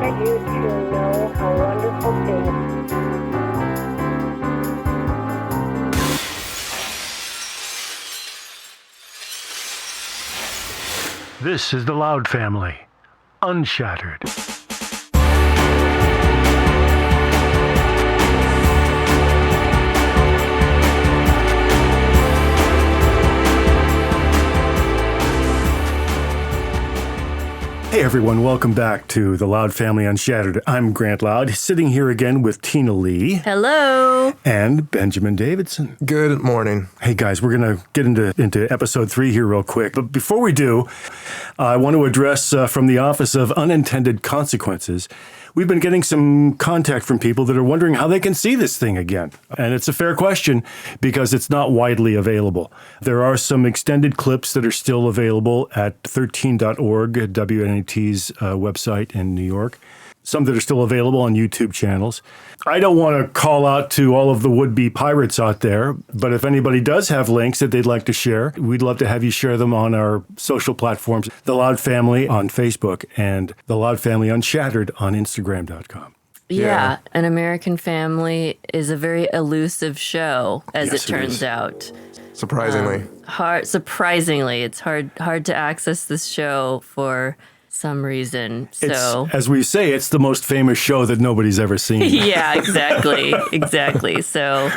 wanted you to know how wonderful things. This is the Loud Family, UnShattered. Hey everyone, welcome back to the Loud Family UnShattered. I'm Grant Loud, sitting here again with Tina Lee. Hello. And Benjamin Davidson. Good morning. Hey guys, we're going to get into episode 3 here real quick. But before we do, I want to address from the Office of Unintended Consequences. We've been getting some contact from people that are wondering how they can see this thing again. And it's a fair question because it's not widely available. There are some extended clips that are still available at 13.org, WNET's website in New York. Some that are still available on YouTube channels. I don't want to call out to all of the would-be pirates out there, but if anybody does have links that they'd like to share, we'd love to have you share them on our social platforms, The Loud Family on Facebook and The Loud Family UnShattered on Instagram.com. Yeah, An American Family is a very elusive show, as Yes, it turns out. Surprisingly. Surprisingly, it's hard to access this show for some reason. So As we say, it's the most famous show that nobody's ever seen. yeah, exactly. So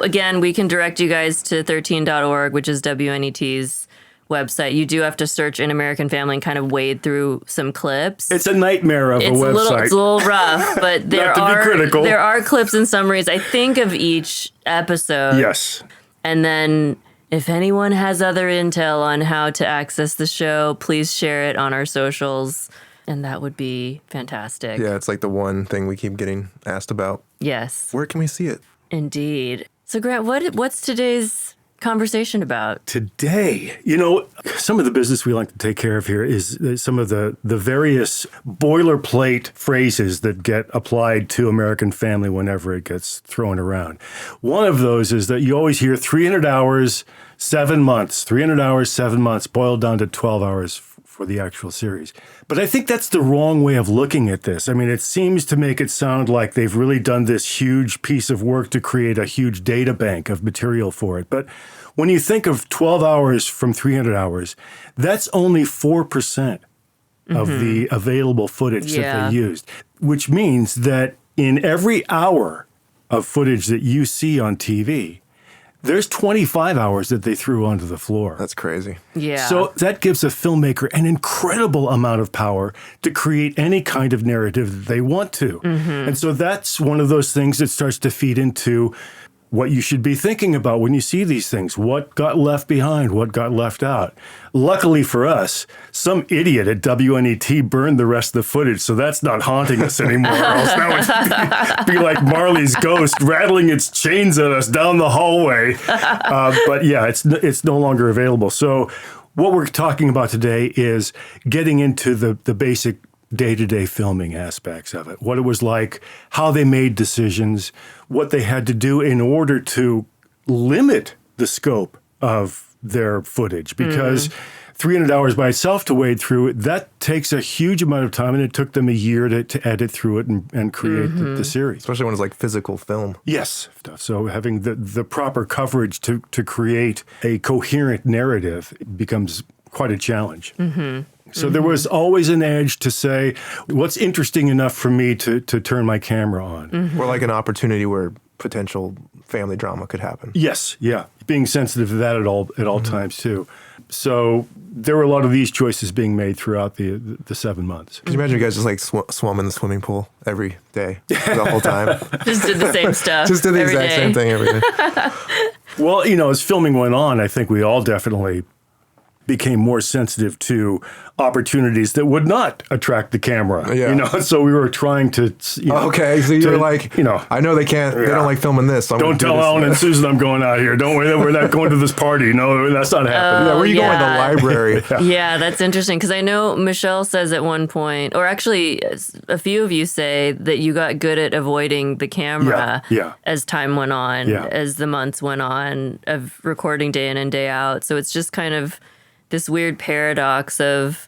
again, we can direct you guys to 13.org, which is WNET's website. You do have to search An American Family and kind of wade through some clips. It's a nightmare of a website. It's a little rough, but there are clips and summaries, I think, of each episode. Yes. And then if anyone has other intel on how to access the show, please share it on our socials, and that would be fantastic. Yeah, it's like the one thing we keep getting asked about. Yes. Where can we see it? Indeed. So, Grant, what's today's conversation about? Today, some of the business we like to take care of here is some of the various boilerplate phrases that get applied to American Family whenever it gets thrown around. One of those is that you always hear 300 hours, 7 months, 300 hours, 7 months, boiled down to 12 hours for the actual series. But I think that's the wrong way of looking at this. I mean, it seems to make it sound like they've really done this huge piece of work to create a huge data bank of material for it. But when you think of 12 hours from 300 hours, that's only 4% of the available footage that they used, which means that in every hour of footage that you see on TV, there's 25 hours that they threw onto the floor. That's crazy. Yeah. So that gives a filmmaker an incredible amount of power to create any kind of narrative that they want to. And so that's one of those things that starts to feed into what you should be thinking about when you see these things. What got left behind? What got left out? Luckily for us, some idiot at WNET burned the rest of the footage, so that's not haunting us anymore. Else that would be like Marley's ghost rattling its chains at us down the hallway. But yeah, it's no longer available. So what we're talking about today is getting into the basic day-to-day filming aspects of it, what it was like, how they made decisions, what they had to do in order to limit the scope of their footage, because 300 hours by itself to wade through, that takes a huge amount of time, and it took them a year to edit through it and create the series. Especially when it's like physical film. Yes. So having the proper coverage to create a coherent narrative becomes quite a challenge. So there was always an edge to say, what's interesting enough for me to turn my camera on? Or like an opportunity where potential family drama could happen. Yes, yeah. Being sensitive to that at all times, too. So there were a lot of these choices being made throughout the 7 months. Could you imagine you guys just like swum in the swimming pool every day, the whole time? Just did the same stuff. Just did the exact same thing every day. Well, as filming went on, I think we all definitely became more sensitive to opportunities that would not attract the camera. Yeah. So we were trying to. Okay, so you're like, I know they can't. They don't like filming this. So I'm don't gonna tell do Alan and Susan I'm going out here. Don't worry, we're not going to this party. No, that's not happening. Yeah, where are you going? The library. Yeah, that's interesting because I know Michelle says at one point, or actually a few of you say that you got good at avoiding the camera as time went on, as the months went on of recording day in and day out. So it's just kind of this weird paradox of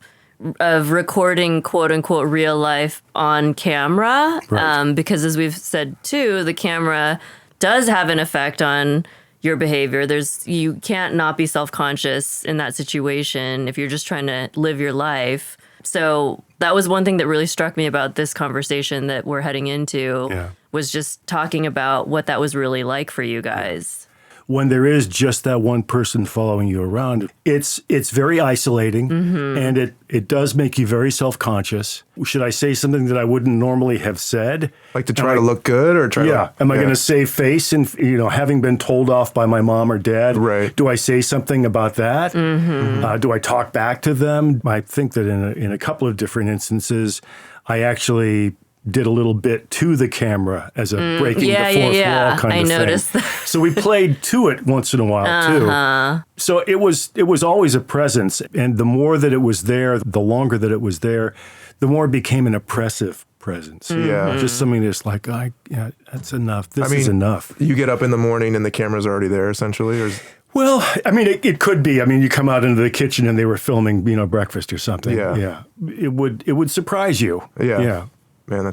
of recording quote unquote real life on camera. Right. Because as we've said too, the camera does have an effect on your behavior. You can't not be self-conscious in that situation if you're just trying to live your life. So that was one thing that really struck me about this conversation that we're heading into, was just talking about what that was really like for you guys. When there is just that one person following you around, it's very isolating, and it does make you very self-conscious. Should I say something that I wouldn't normally have said? Like to try to look good or try to... Am I going to save face? And, having been told off by my mom or dad, do I say something about that? Do I talk back to them? I think that in a couple of different instances, I actually did a little bit to the camera as a breaking the fourth wall kind of thing. I noticed that. So we played to it once in a while too. So it was always a presence, and the more that it was there, the longer that it was there, the more it became an oppressive presence. Yeah. Just something that's like, that's enough. This is enough. You get up in the morning and the camera's already there, essentially, or Well, I mean, it could be. I mean, you come out into the kitchen and they were filming, breakfast or something. Yeah. It would surprise you. Yeah. Man, I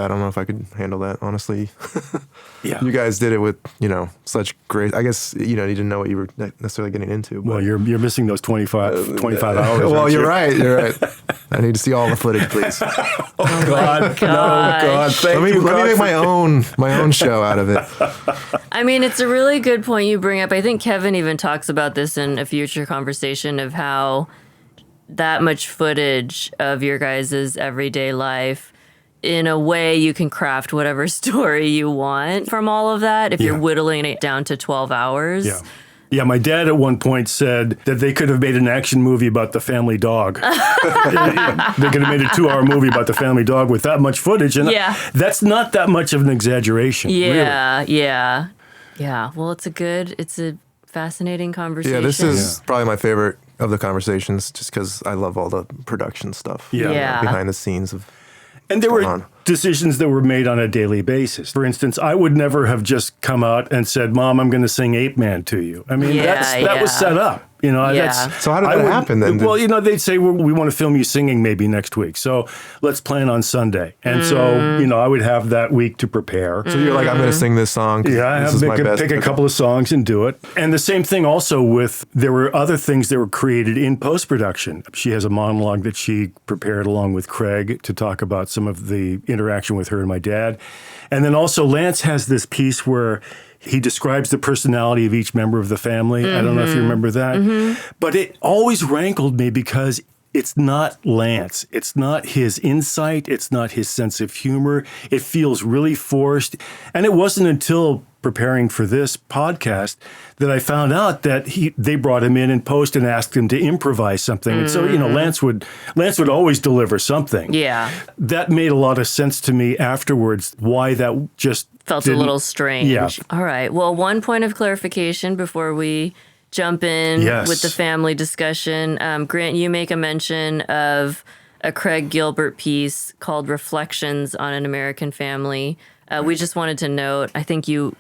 don't know if I could handle that, honestly. Yeah. You guys did it with, such great, I guess, you didn't know what you were necessarily getting into. But, Well, you're missing those 25 hours. well, you're right. I need to see all the footage, please. Oh, God. No, God. Thank Let you, me God, make my own show out of it. I mean, it's a really good point you bring up. I think Kevin even talks about this in a future conversation of how that much footage of your guys' everyday life, in a way you can craft whatever story you want from all of that if you're whittling it down to 12 hours. Yeah, my dad at one point said that they could have made an action movie about the family dog. They could have made a 2-hour movie about the family dog with that much footage. And that's not that much of an exaggeration. Yeah. Well, it's a fascinating conversation. Yeah, this is probably my favorite of the conversations just because I love all the production stuff. Behind the scenes of And there were decisions that were made on a daily basis. For instance, I would never have just come out and said, "Mom, I'm going to sing Ape Man to you." I mean, that was set up. So how did that happen then? Well, they'd say, we want to film you singing maybe next week. So let's plan on Sunday. And so, I would have that week to prepare. So you're like, I'm going to sing this song. Yeah, pick a couple of songs and do it. And the same thing also there were other things that were created in post-production. She has a monologue that she prepared along with Craig to talk about some of the interaction with her and my dad. And then also Lance has this piece where he describes the personality of each member of the family. I don't know if you remember that. But it always rankled me because it's not Lance. It's not his insight. It's not his sense of humor. It feels really forced. And it wasn't until preparing for this podcast that I found out that they brought him in post and asked him to improvise something. And so, Lance would always deliver something. Yeah. That made a lot of sense to me afterwards, why that just felt a little strange. Yeah. All right. Well, one point of clarification before we jump in with the family discussion. Grant, you make a mention of a Craig Gilbert piece called Reflections on an American Family. We just wanted to note, I think you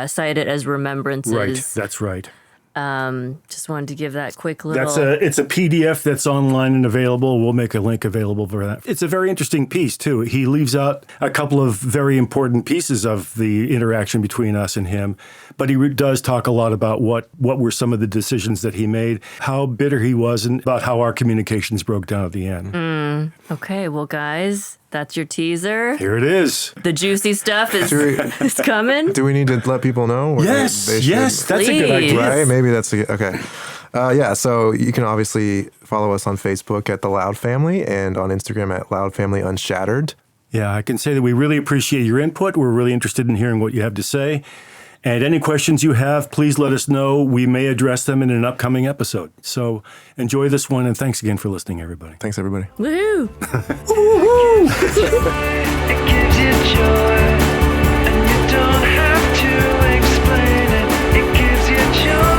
cite it as Remembrances. Right, that's right. Just wanted to give that quick little... It's a PDF that's online and available. We'll make a link available for that. It's a very interesting piece, too. He leaves out a couple of very important pieces of the interaction between us and him, but he does talk a lot about what were some of the decisions that he made, how bitter he was, and about how our communications broke down at the end. Okay, well, guys, that's your teaser. Here it is. The juicy stuff is coming. Do we need to let people know? Yes, that's a good idea. Right? Maybe that's okay. So you can obviously follow us on Facebook at The Loud Family and on Instagram at Loud Family Unshattered. Yeah, I can say that we really appreciate your input. We're really interested in hearing what you have to say. And any questions you have, please let us know. We may address them in an upcoming episode. So enjoy this one, and thanks again for listening, everybody. Thanks, everybody. Woohoo! It gives you joy, and you don't have to explain it. It gives you joy.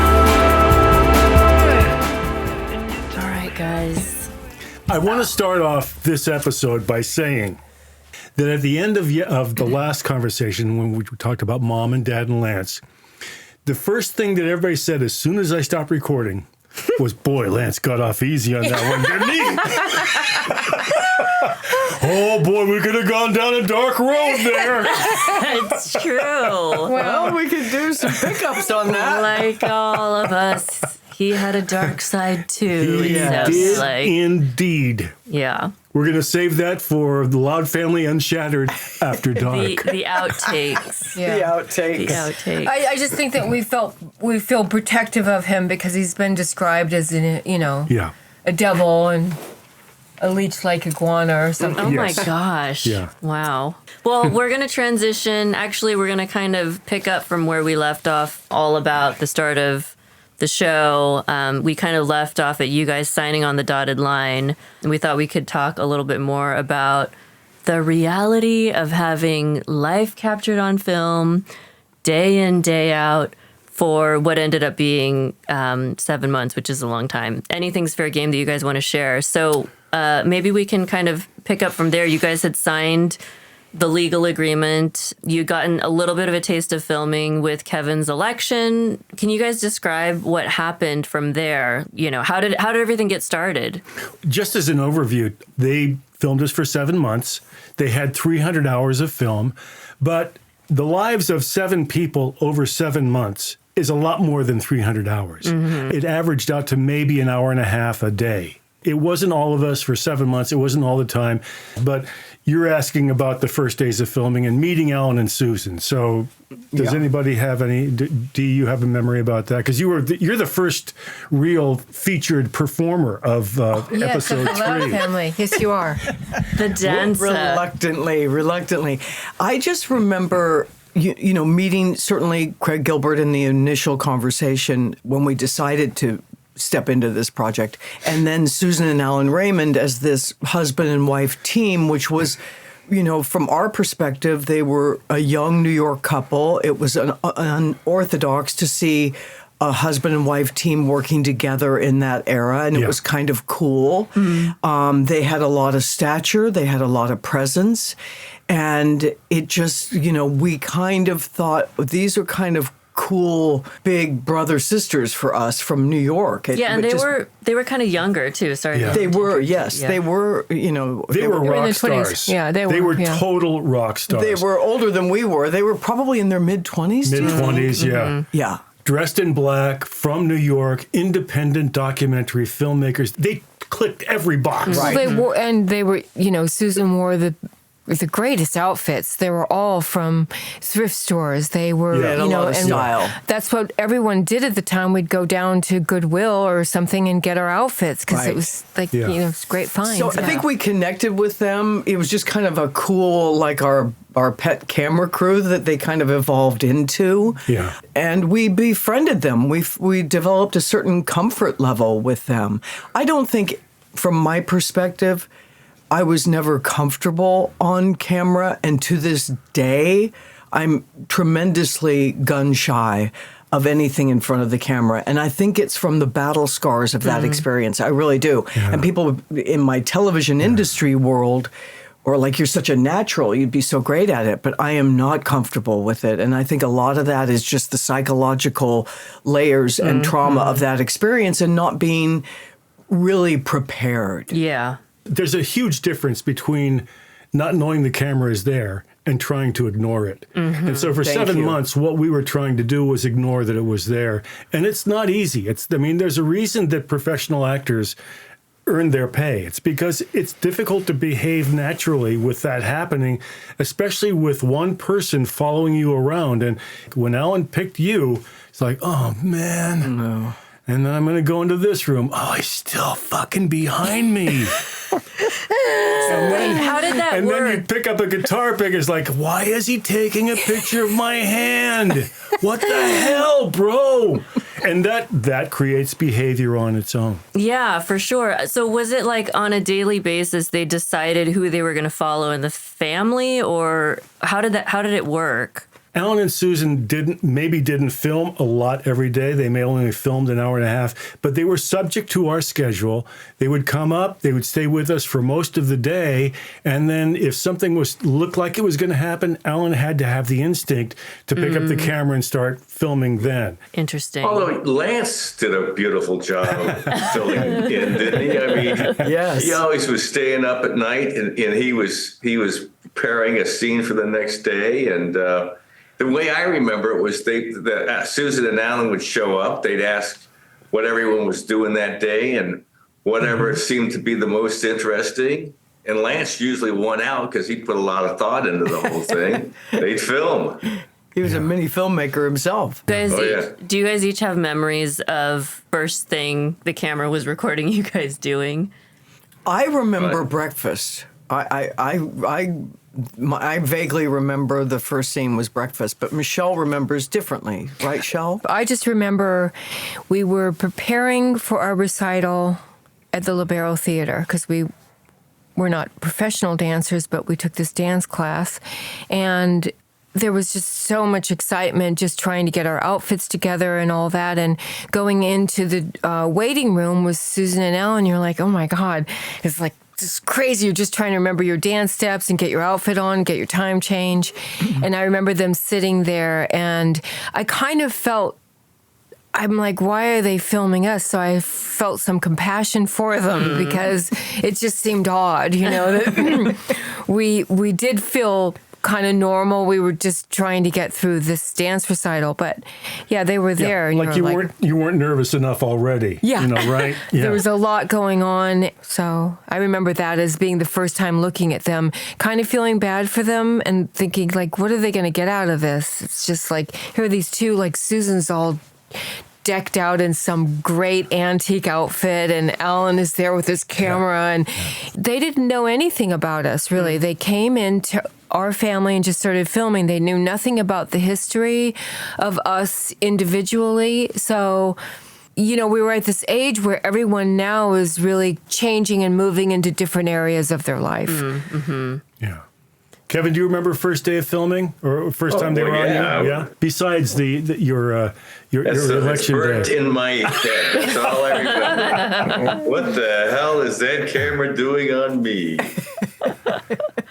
All right, guys. I want to start off this episode by saying that at the end of the last conversation, when we talked about Mom and Dad and Lance, the first thing that everybody said as soon as I stopped recording was, boy, Lance got off easy on that one, didn't he? Oh, boy, we could have gone down a dark road there. It's true. Well, we could do some pickups on that. Like all of us, he had a dark side too. He it sounds did like. indeed. Yeah. We're going to save that for the Loud Family Unshattered After Dark. The outtakes. The Yeah. outtakes. The outtakes. I just think that we feel protective of him because he's been described as a devil and a leech-like iguana or something. Oh Yes. my gosh. Yeah. Wow. Well, we're going to transition. Actually, we're going to kind of pick up from where we left off, all about the start of the show. We kind of left off at you guys signing on the dotted line. And we thought we could talk a little bit more about the reality of having life captured on film, day in, day out, for what ended up being 7 months, which is a long time. Anything's fair game that you guys want to share. So maybe we can kind of pick up from there. You guys had signed the legal agreement. You'd gotten a little bit of a taste of filming with Kevin's election. Can you guys describe what happened from there? You know, how did everything get started? Just as an overview, they filmed us for 7 months. They had 300 hours of film, but the lives of 7 people over 7 months is a lot more than 300 hours. Mm-hmm. It averaged out to maybe an hour and a half a day. It wasn't all of us for 7 months. It wasn't all the time. But you're asking about the first days of filming and meeting Alan and Susan. So does anybody have any, do you have a memory about that? Because you're the first real featured performer of Yes, of episode the Loud 3. Family. Yes, you are. The dancer. Reluctantly. I just remember, meeting certainly Craig Gilbert in the initial conversation when we decided to step into this project. And then Susan and Alan Raymond as this husband and wife team, which was, from our perspective, they were a young New York couple. It was unorthodox to see a husband and wife team working together in that era, and it was kind of cool. Mm-hmm. They had a lot of stature. They had a lot of presence. And it just, we kind of thought these are kind of cool big brother sisters for us from New York. And they were kind of younger too. Sorry. Yeah. They were, yes. Yeah. They were, They were rock in their 20s. stars. Yeah, they They were, were yeah. total rock stars. They were older than we were. They were probably in their mid-20s. mid-20s, yeah. Yeah. Dressed in black, from New York, independent documentary filmmakers. They clicked every box. Right. They were, Susan wore the greatest outfits. They were all from thrift stores. They were, Yeah. a lot of style. That's what everyone did at the time. We'd go down to Goodwill or something and get our outfits because Right. it was like, Yeah. it's great finds. So I think we connected with them. It was just kind of a cool, like our pet camera crew that they kind of evolved into. Yeah. And we befriended them. We developed a certain comfort level with them. I don't think, from my perspective, I was never comfortable on camera. And to this day, I'm tremendously gun shy of anything in front of the camera. And I think it's from the battle scars of that experience. I really do. Yeah. And people in my television industry world or like, you're such a natural, you'd be so great at it, but I am not comfortable with it. And I think a lot of that is just the psychological layers and trauma of that experience and not being really prepared. Yeah. There's a huge difference between not knowing the camera is there and trying to ignore it. Mm-hmm. And so for Thank 7 you. months, what we were trying to do was ignore that it was there. And it's not easy. There's a reason that professional actors earn their pay. It's because it's difficult to behave naturally with that happening, especially with one person following you around. And when Alan picked you, it's like, oh man. No. And then I'm going to go into this room. Oh, he's still fucking behind me. How did that And work? then you pick up a guitar pick. It's like, why is he taking a picture of my hand? What the hell, bro? And that creates behavior on its own. Yeah, for sure. So was it like on a daily basis they decided who they were going to follow in the family, or how did it work? Alan and Susan didn't film a lot every day. They may only filmed an hour and a half, but they were subject to our schedule. They would come up, they would stay with us for most of the day, and then if something looked like it was going to happen, Alan had to have the instinct to pick up the camera and start filming then. Interesting. Although Lance did a beautiful job filling in, didn't he? I mean, Yes. he always was staying up at night, and he was preparing a scene for the next day. And the way I remember it was Susan and Alan would show up. They'd ask what everyone was doing that day and whatever seemed to be the most interesting. And Lance usually won out because he put a lot of thought into the whole thing. They'd film. He was a mini filmmaker himself. Guys, Oh, yeah. do you guys each have memories of first thing the camera was recording you guys doing? I remember Right. breakfast. I vaguely remember the first scene was breakfast, but Michelle remembers differently, right, Shell? I just remember we were preparing for our recital at the Libero Theater because we were not professional dancers, but we took this dance class. And there was just so much excitement just trying to get our outfits together and all that. And going into the waiting room with Susan and Ellen, you're like, oh my God, it's like just crazy. You're just trying to remember your dance steps and get your outfit on, get your time change. And I remember them sitting there and I kind of felt, I'm like, why are they filming us? So I felt some compassion for them because it just seemed odd, you know, that we did feel kind of normal. We were just trying to get through this dance recital, but yeah, they were there. And Like you weren't nervous enough already. Yeah. You know, right? Yeah. There was a lot going on. So I remember that as being the first time looking at them, kind of feeling bad for them and thinking like, what are they going to get out of this? It's just like, here are these two, like Susan's all decked out in some great antique outfit and Alan is there with his camera and they didn't know anything about us really. They came into our family and just started filming. They knew nothing about the history of us individually. So, you know, we were at this age where everyone now is really changing and moving into different areas of their life. Mm-hmm. Yeah. Kevin, do you remember first day of filming or first time they were on you? Yeah. Besides your election burnt day. in my head. That's all I remember. What the hell is that camera doing on me?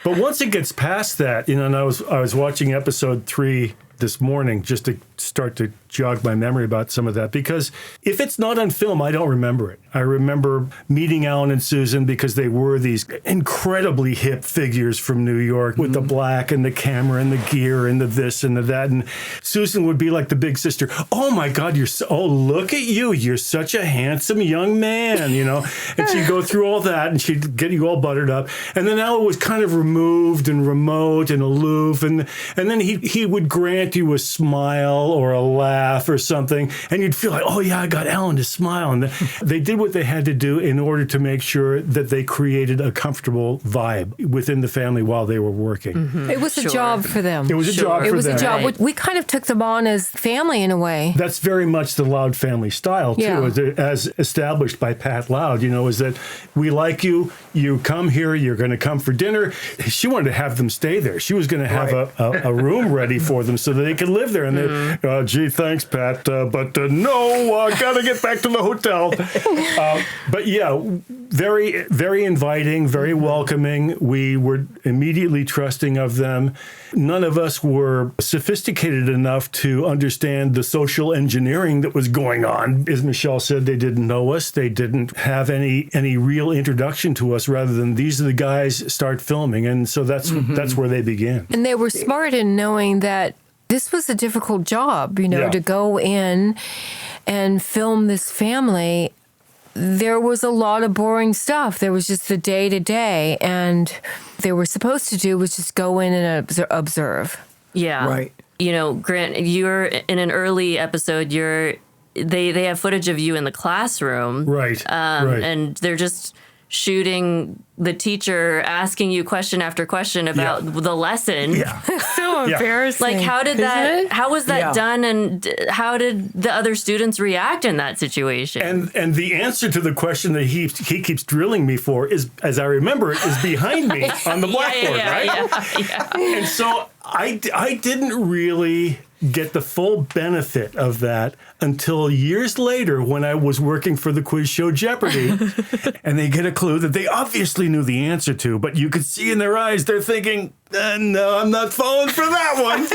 But once it gets past that, you know, and I was watching episode 3 this morning just to start to jog my memory about some of that, because if it's not on film, I don't remember it. I remember meeting Alan and Susan because they were these incredibly hip figures from New York with the black and the camera and the gear and the this and the that. And Susan would be like the big sister. Oh my God, look at you. You're such a handsome young man, you know. And she'd go through all that and she'd get you all buttered up. And then Alan was kind of removed and remote and aloof. And then he would grant you a smile or a laugh or something, and you'd feel like, oh yeah, I got Alan to smile. And they did what they had to do in order to make sure that they created a comfortable vibe within the family while they were working. Mm-hmm. It was a job for them. It was a job for them. It was a job. We kind of took them on as family in a way. That's very much the Loud family style too, as established by Pat Loud, you know, is that we like you, you come here, you're going to come for dinner. She wanted to have them stay there. She was going to have a room ready for them so that they could live there. And they, gee, thanks, Pat, but no, gotta get back to the hotel. But yeah, very, very inviting, very welcoming. We were immediately trusting of them. None of us were sophisticated enough to understand the social engineering that was going on. As Michelle said, they didn't know us. They didn't have any real introduction to us rather than these are the guys, start filming. And so that's where they began. And they were smart in knowing that this was a difficult job, you know, to go in and film this family. There was a lot of boring stuff. There was just the day-to-day, and they were supposed to do was just go in and observe. Yeah. Right. You know, Grant, you're in an early episode, they have footage of you in the classroom. Right. Right. And they're just shooting the teacher asking you question after question about the lesson. Yeah. So embarrassing. Like, how was that done, and how did the other students react in that situation? And the answer to the question that he keeps drilling me for is, as I remember it, is behind me on the blackboard, right? Yeah. And so I didn't really get the full benefit of that until years later when I was working for the quiz show Jeopardy! And they get a clue that they obviously knew the answer to, but you could see in their eyes they're thinking, no, I'm not falling for that one.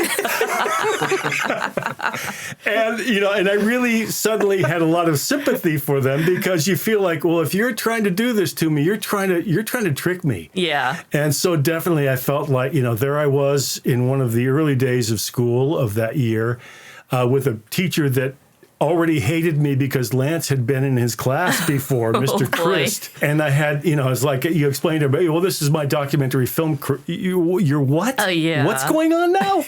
And, and I really suddenly had a lot of sympathy for them because you feel like, well, if you're trying to do this to me, you're trying to trick me. Yeah. And so definitely I felt like, there I was in one of the early days of school of that year with a teacher that already hated me because Lance had been in his class before, Mr. Christ. And I had, it's like you explained to me, well, this is my documentary film. You're what? Oh, yeah. What's going on now?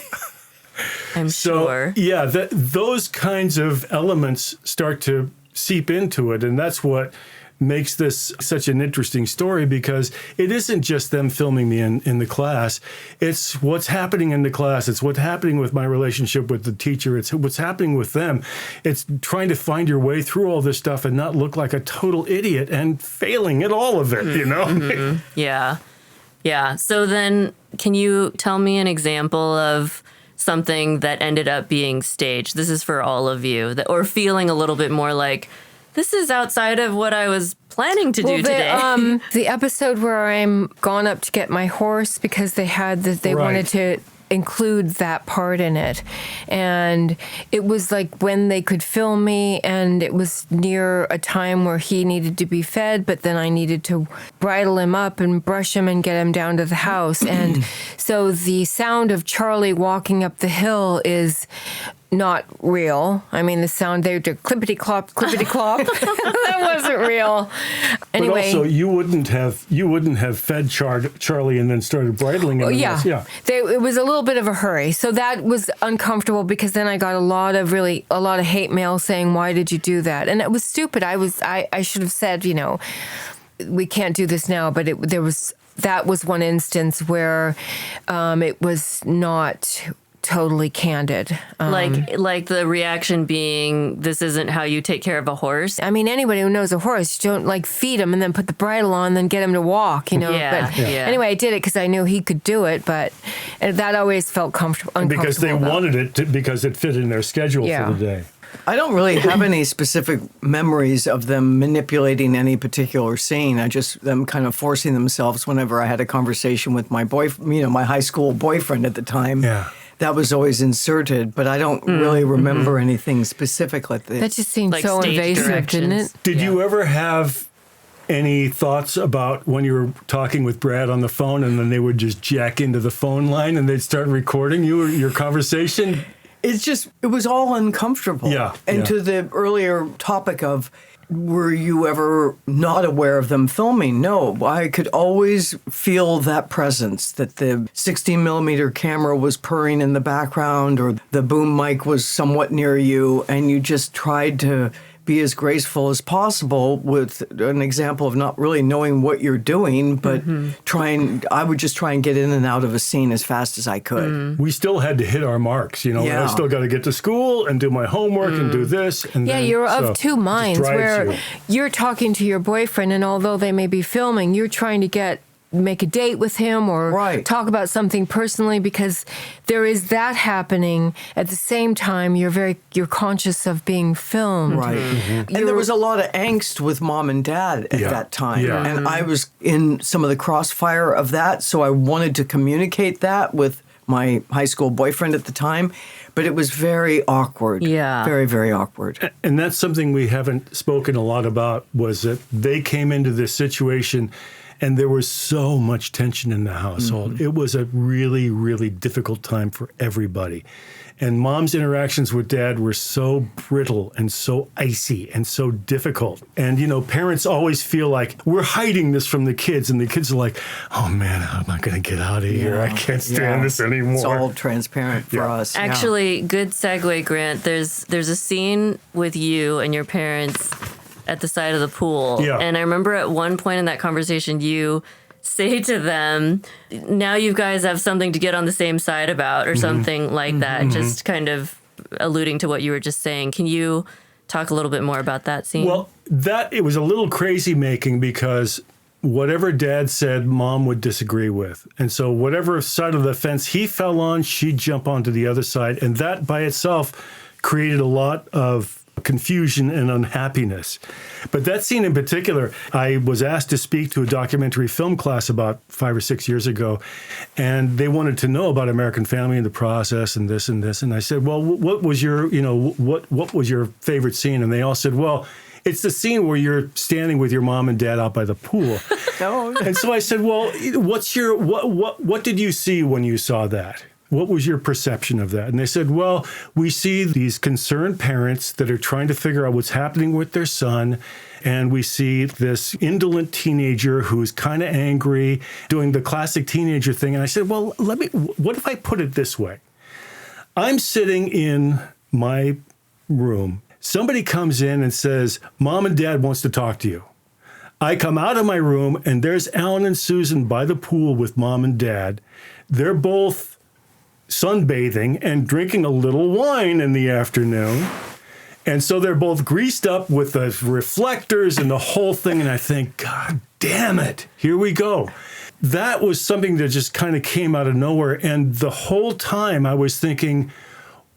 I'm sure. Yeah, those kinds of elements start to seep into it. And that's what makes this such an interesting story because it isn't just them filming me in the class. It's what's happening in the class. It's what's happening with my relationship with the teacher. It's what's happening with them. It's trying to find your way through all this stuff and not look like a total idiot and failing at all of it, Mm-hmm. Yeah. Yeah. So then can you tell me an example of something that ended up being staged? This is for all of you, or feeling a little bit more like, this is outside of what I was planning to do today. The episode where I'm gone up to get my horse because they wanted to include that part in it. And it was like when they could film me and it was near a time where he needed to be fed, but then I needed to bridle him up and brush him and get him down to the house. And so the sound of Charlie walking up the hill is not real. I mean, the sound, they do clippity-clop, clippity-clop. That wasn't real. Anyway. But also, you wouldn't have fed Charlie and then started bridling him. Yeah. It was a little bit of a hurry. So that was uncomfortable because then I got a lot of hate mail saying, why did you do that? And it was stupid. I should have said, we can't do this now, but that was one instance where it was not totally candid. Like the reaction being, this isn't how you take care of a horse. I mean, anybody who knows a horse, you don't feed him and then put the bridle on, then get him to walk, Yeah, But yeah. Anyway, I did it because I knew he could do it, but that always felt uncomfortable. Because they wanted it because it fit in their schedule for the day. I don't really have any specific memories of them manipulating any particular scene. Them kind of forcing themselves whenever I had a conversation with my my high school boyfriend at the time. Yeah. That was always inserted, but I don't really remember anything specific like that. That just seemed Like so stage invasive, didn't it? Did you ever have any thoughts about when you were talking with Brad on the phone and then they would just jack into the phone line and they'd start recording your conversation? It was all uncomfortable. Yeah. And to the earlier topic of, were you ever not aware of them filming? No, I could always feel that presence, that the 16 millimeter camera was purring in the background or the boom mic was somewhat near you, and you just tried to be as graceful as possible with an example of not really knowing what you're doing, but I would just try and get in and out of a scene as fast as I could. We still had to hit our marks, I still got to get to school and do my homework and do this. And Yeah, then, you're so of two minds it just drives where you. you're talking to your boyfriend, and although they may be filming, you're trying to make a date with him or talk about something personally, because there is that happening at the same time you're conscious of being filmed. Right. And there was a lot of angst with mom and dad at that time. Yeah. And I was in some of the crossfire of that, so I wanted to communicate that with my high school boyfriend at the time, but it was very awkward. Yeah. Very, very awkward. And that's something we haven't spoken a lot about, was that they came into this situation and there was so much tension in the household. It was a really, really difficult time for everybody. And mom's interactions with dad were so brittle and so icy and so difficult. And, parents always feel like we're hiding this from the kids. And the kids are like, oh, man, how am I going to get out of here? I can't stand this anymore. It's all transparent for us. Actually, good segue, Grant. There's a scene with you and your parents at the side of the pool. Yeah. And I remember at one point in that conversation, you say to them, now you guys have something to get on the same side about, or something like that, just kind of alluding to what you were just saying. Can you talk a little bit more about that scene? Well, it was a little crazy making because whatever Dad said, Mom would disagree with. And so whatever side of the fence he fell on, she'd jump onto the other side. And that by itself created a lot of confusion and unhappiness. But that scene in particular, I was asked to speak to a documentary film class about 5 or 6 years ago, and they wanted to know about American Family and the process and this and this. And I said, well, what was your, what was your favorite scene? And they all said, well, it's the scene where you're standing with your mom and dad out by the pool. And so I said, well, what did you see when you saw that? What was your perception of that? And they said, well, we see these concerned parents that are trying to figure out what's happening with their son. And we see this indolent teenager who's kind of angry, doing the classic teenager thing. And I said, well, what if I put it this way? I'm sitting in my room. Somebody comes in and says, Mom and Dad wants to talk to you. I come out of my room and there's Alan and Susan by the pool with Mom and Dad. They're both sunbathing and drinking a little wine in the afternoon. And so they're both greased up with the reflectors and the whole thing. And I think, God damn it, here we go. That was something that just kind of came out of nowhere. And the whole time I was thinking,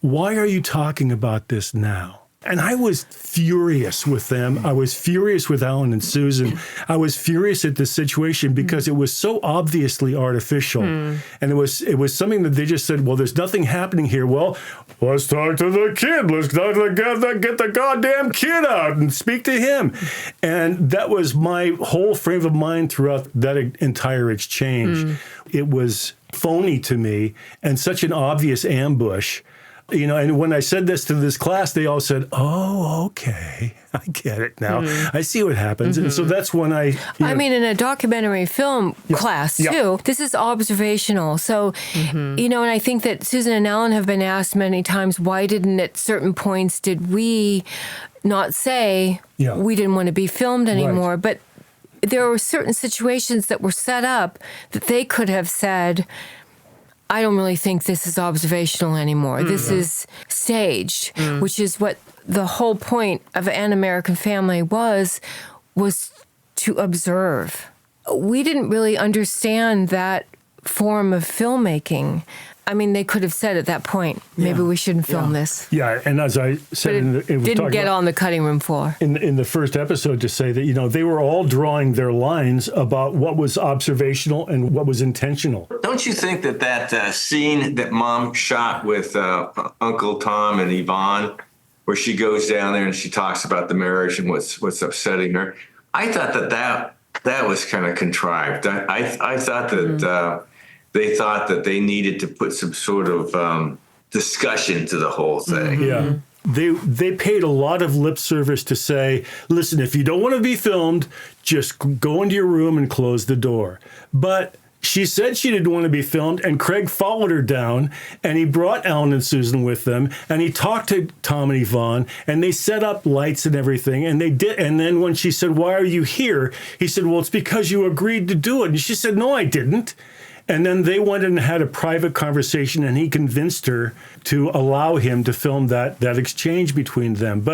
why are you talking about this now? And I was furious with them. I was furious with Alan and Susan. I was furious at the situation because it was so obviously artificial. And it was something that they just said, well, there's nothing happening here. Well, let's talk to the kid. Let's get the goddamn kid out and speak to him. And that was my whole frame of mind throughout that entire exchange. It was phony to me and such an obvious ambush. And when I said this to this class, they all said, oh, okay, I get it now. I see what happens. And so that's when I mean, in a documentary film class, too, this is observational. So, and I think that Susan and Alan have been asked many times, why didn't at certain points did we not say we didn't want to be filmed anymore? Right. But there were certain situations that were set up that they could have said, I don't really think this is observational anymore. This is staged, which is what the whole point of An American Family was to observe. We didn't really understand that form of filmmaking. I mean, they could have said at that point, maybe we shouldn't film this. Yeah, and as I said, but it didn't get on the cutting room floor. In the first episode, to say that, they were all drawing their lines about what was observational and what was intentional. Don't you think that scene that Mom shot with Uncle Tom and Yvonne, where she goes down there and she talks about the marriage and what's upsetting her, I thought that was kind of contrived. I thought that they thought that they needed to put some sort of discussion to the whole thing. Yeah. They paid a lot of lip service to say, listen, if you don't want to be filmed, just go into your room and close the door. But she said she didn't want to be filmed, and Craig followed her down, and he brought Alan and Susan with them, and he talked to Tom and Yvonne, and they set up lights and everything, and they did. And then when she said, why are you here? He said, well, it's because you agreed to do it. And she said, no, I didn't. And then they went and had a private conversation, and he convinced her to allow him to film that exchange between them.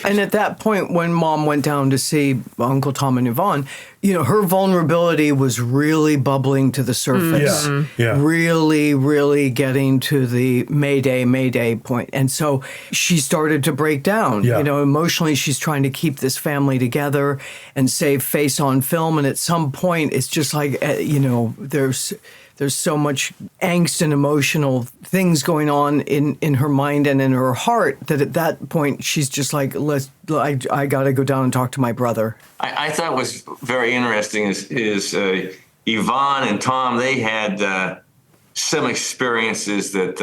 And at that point, when Mom went down to see Uncle Tom and Yvonne, her vulnerability was really bubbling to the surface. Really, really getting to the Mayday point. And so she started to break down. Emotionally, she's trying to keep this family together and save face on film. And at some point, it's just like, there's so much angst and emotional things going on in her mind and in her heart that at that point she's just like, I got to go down and talk to my brother. I thought was very interesting is Yvonne and Tom, they had some experiences that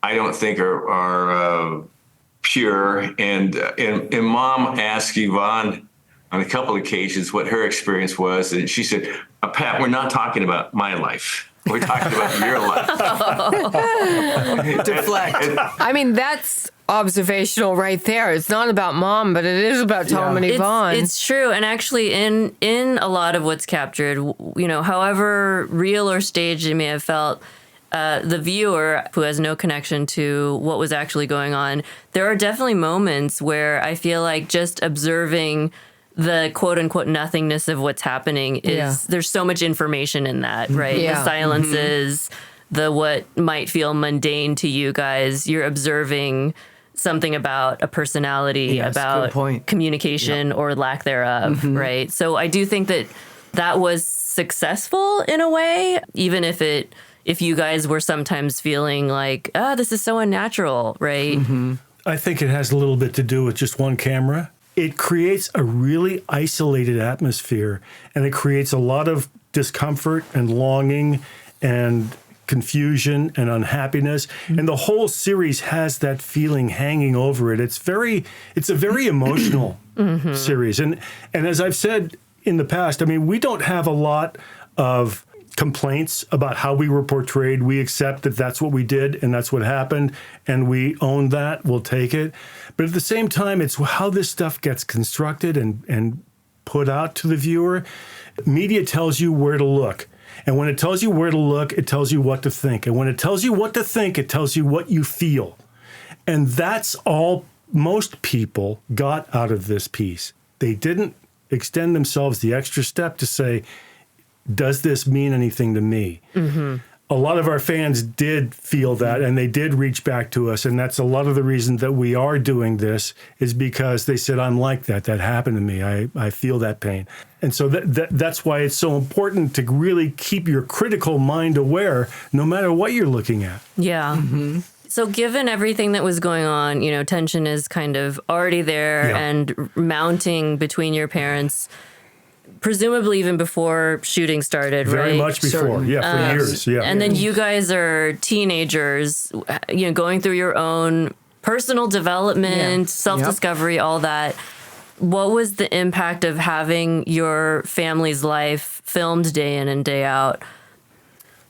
I don't think are pure. And Mom asked Yvonne on a couple of occasions what her experience was. And she said, Pat, we're not talking about my life. We're talking about your life. Deflect. I mean, that's observational right there. It's not about Mom, but it is about Tom and Yvonne. It's true. And actually, in a lot of what's captured, however real or staged it may have felt, the viewer who has no connection to what was actually going on, there are definitely moments where I feel like just observing the quote unquote nothingness of what's happening is there's so much information in that, right? Yeah. The silences, the what might feel mundane to you guys, you're observing something about a personality, Yes, good about point. communication or lack thereof, right? So I do think that was successful in a way, even if you guys were sometimes feeling like, this is so unnatural, right? I think it has a little bit to do with just one camera. It creates a really isolated atmosphere, and it creates a lot of discomfort and longing and confusion and unhappiness. And the whole series has that feeling hanging over it. It's a very emotional series. And as I've said in the past, I mean, we don't have a lot of complaints about how we were portrayed. We accept that that's what we did and that's what happened, and we own that. We'll take it. But at the same time, it's how this stuff gets constructed and put out to the viewer. Media tells you where to look. And when it tells you where to look, it tells you what to think. And when it tells you what to think, it tells you what you feel. And that's all most people got out of this piece. They didn't extend themselves the extra step to say, does this mean anything to me? A lot of our fans did feel that, and they did reach back to us. And that's a lot of the reason that we are doing this, is because they said, I'm like that. That happened to me. I feel that pain. And so that's why it's so important to really keep your critical mind aware, no matter what you're looking at. Yeah. So given everything that was going on, tension is kind of already there and mounting between your parents, presumably even before shooting started, right? Very much before, for years, And then you guys are teenagers, going through your own personal development, self-discovery, all that. What was the impact of having your family's life filmed day in and day out?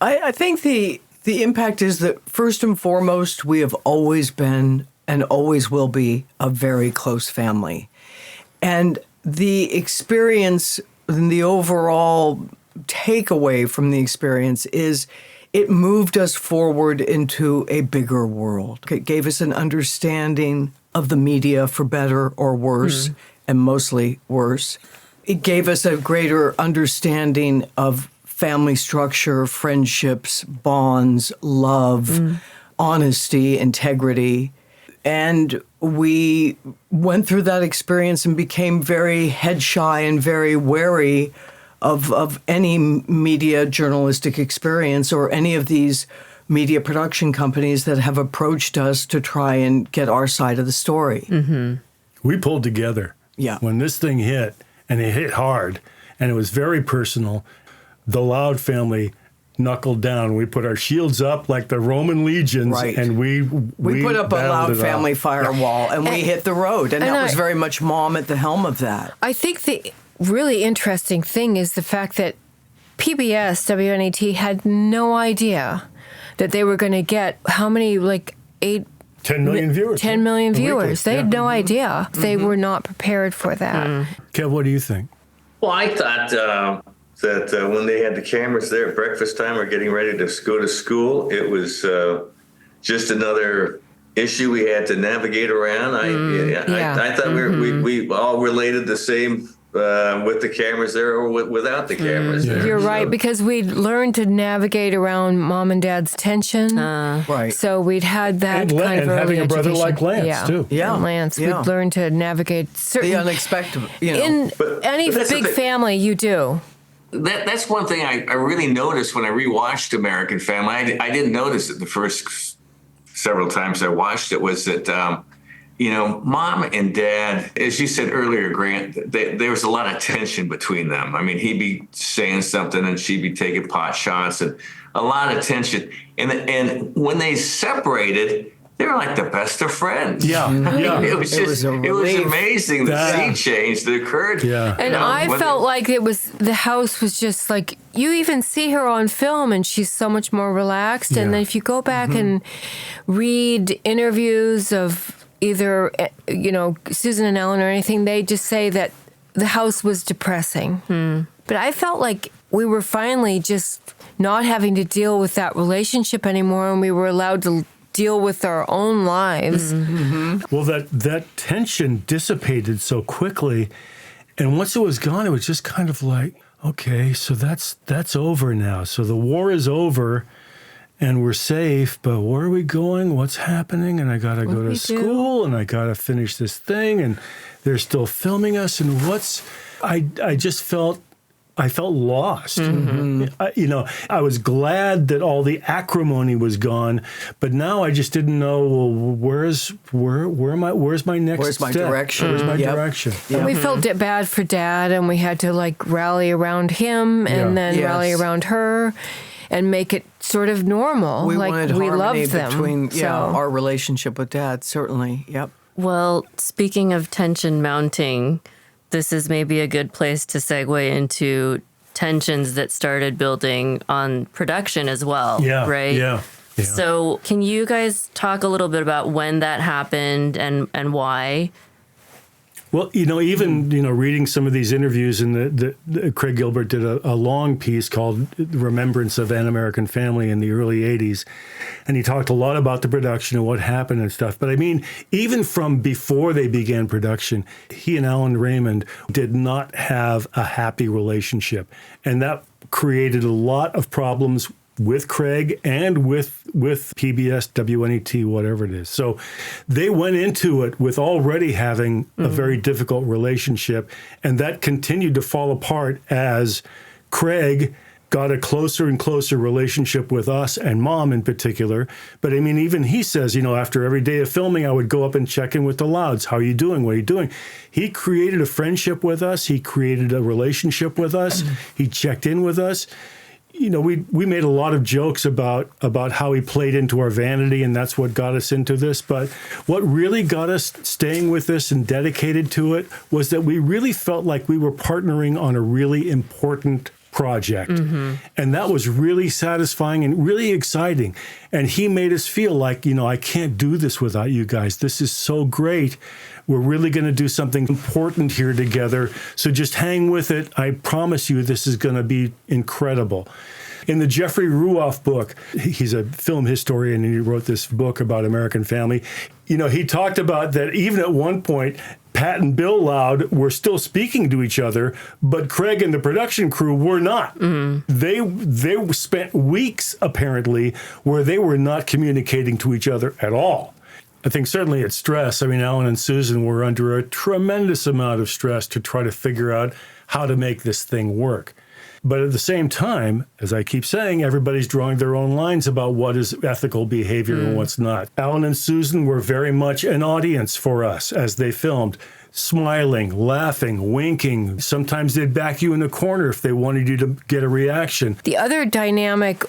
I think the impact is that, first and foremost, we have always been and always will be a very close family. And the experience and the overall takeaway from the experience is it moved us forward into a bigger world. It gave us an understanding of the media, for better or worse, and mostly worse. It gave us a greater understanding of family structure, friendships, bonds, love, honesty, integrity. And we went through that experience and became very head shy and very wary of any media journalistic experience or any of these media production companies that have approached us to try and get our side of the story. We pulled together. Yeah. When this thing hit, and it hit hard, and it was very personal, the Loud family knuckled down. We put our shields up like the Roman legions, and we put up a Loud family off. firewall, and we hit the road. And that was very much Mom at the helm of that. I think the really interesting thing is the fact that PBS, WNET, had no idea that they were going to get how many, 10 million viewers. 10 million viewers. They had no idea. They were not prepared for that. Kev, what do you think? Well, I thought that when they had the cameras there at breakfast time or getting ready to go to school, it was just another issue we had to navigate around. I thought we all related the same with the cameras there or without the cameras there. You're right, because we'd learned to navigate around Mom and Dad's tension. Right. So we'd had that And kind of early having a brother education. like Lance, too. Yeah. And Lance. Yeah. We'd learned to navigate certain... The unexpected, In any but that's the big thing. family, you do. That's one thing I really noticed when I rewatched American Family. I didn't notice it the first several times I watched it, was that, Mom and Dad, as you said earlier, Grant, there was a lot of tension between them. I mean, he'd be saying something and she'd be taking pot shots, and a lot of tension. And when they separated, they were like the best of friends. Yeah. It was amazing the sea change that occurred. Yeah. And I felt like the house was just like, you even see her on film and she's so much more relaxed. And then if you go back and read interviews of either, Susan and Ellen or anything, they just say that the house was depressing. But I felt like we were finally just not having to deal with that relationship anymore, and we were allowed to deal with our own lives. Well, that tension dissipated so quickly, And once it was gone, it was just kind of like, okay, so that's over now. So the war is over and we're safe, but where are we going? What's happening? And I got to go to school and I got to finish this thing and they're still filming us. And I just felt lost. I was glad that all the acrimony was gone, but now I just didn't know, well, where's my next step? Direction? Where's my direction? And we felt bad for Dad, and we had to like rally around him and then rally around her and make it sort of normal. We like wanted we harmony loved them. between our relationship with Dad, certainly. Yep. Well, speaking of tension mounting, this is maybe a good place to segue into tensions that started building on production as well, right? Yeah. So can you guys talk a little bit about when that happened and why? Well, even reading some of these interviews, and Craig Gilbert did a long piece called "Remembrance of an American Family" in the early '80s, and he talked a lot about the production and what happened and stuff. But I mean, even from before they began production, he and Alan Raymond did not have a happy relationship, and that created a lot of problems with Craig and with PBS, WNET, whatever it is. So they went into it with already having a very difficult relationship, and that continued to fall apart as Craig got a closer and closer relationship with us and Mom in particular. But I mean, even he says, after every day of filming, I would go up and check in with the Louds. How are you doing? What are you doing? He created a friendship with us. He created a relationship with us. He checked in with us. We made a lot of jokes about how he played into our vanity, and that's what got us into this. But what really got us staying with this and dedicated to it was that we really felt like we were partnering on a really important project. And that was really satisfying and really exciting. And he made us feel like, I can't do this without you guys. This is so great. We're really going to do something important here together. So just hang with it. I promise you this is going to be incredible. In the Jeffrey Ruoff book, he's a film historian and he wrote this book about American Family. He talked about that even at one point, Pat and Bill Loud were still speaking to each other, but Craig and the production crew were not. They spent weeks, apparently, where they were not communicating to each other at all. I think certainly it's stress. I mean, Alan and Susan were under a tremendous amount of stress to try to figure out how to make this thing work. But at the same time, as I keep saying, everybody's drawing their own lines about what is ethical behavior and what's not. Alan and Susan were very much an audience for us as they filmed, smiling, laughing, winking. Sometimes they'd back you in the corner if they wanted you to get a reaction. The other dynamic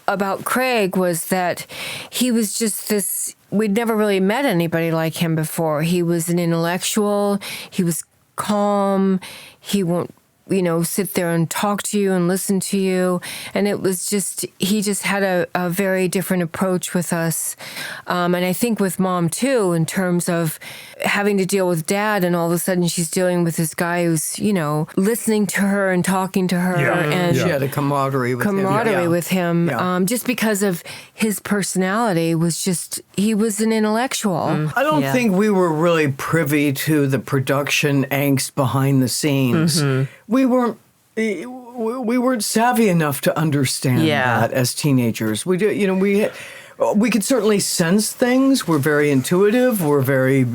about Craig was that he was just this, we'd never really met anybody like him before. He was an intellectual, he was calm, he won't, sit there and talk to you and listen to you. And it was just, he just had a very different approach with us. And I think with Mom too, in terms of having to deal with Dad, and all of a sudden she's dealing with this guy who's, listening to her and talking to her. And she had a camaraderie with him. Just because of his personality was just, he was an intellectual. I don't think we were really privy to the production angst behind the scenes. We weren't savvy enough to understand that as teenagers. We could certainly sense things. We're very intuitive. We're very,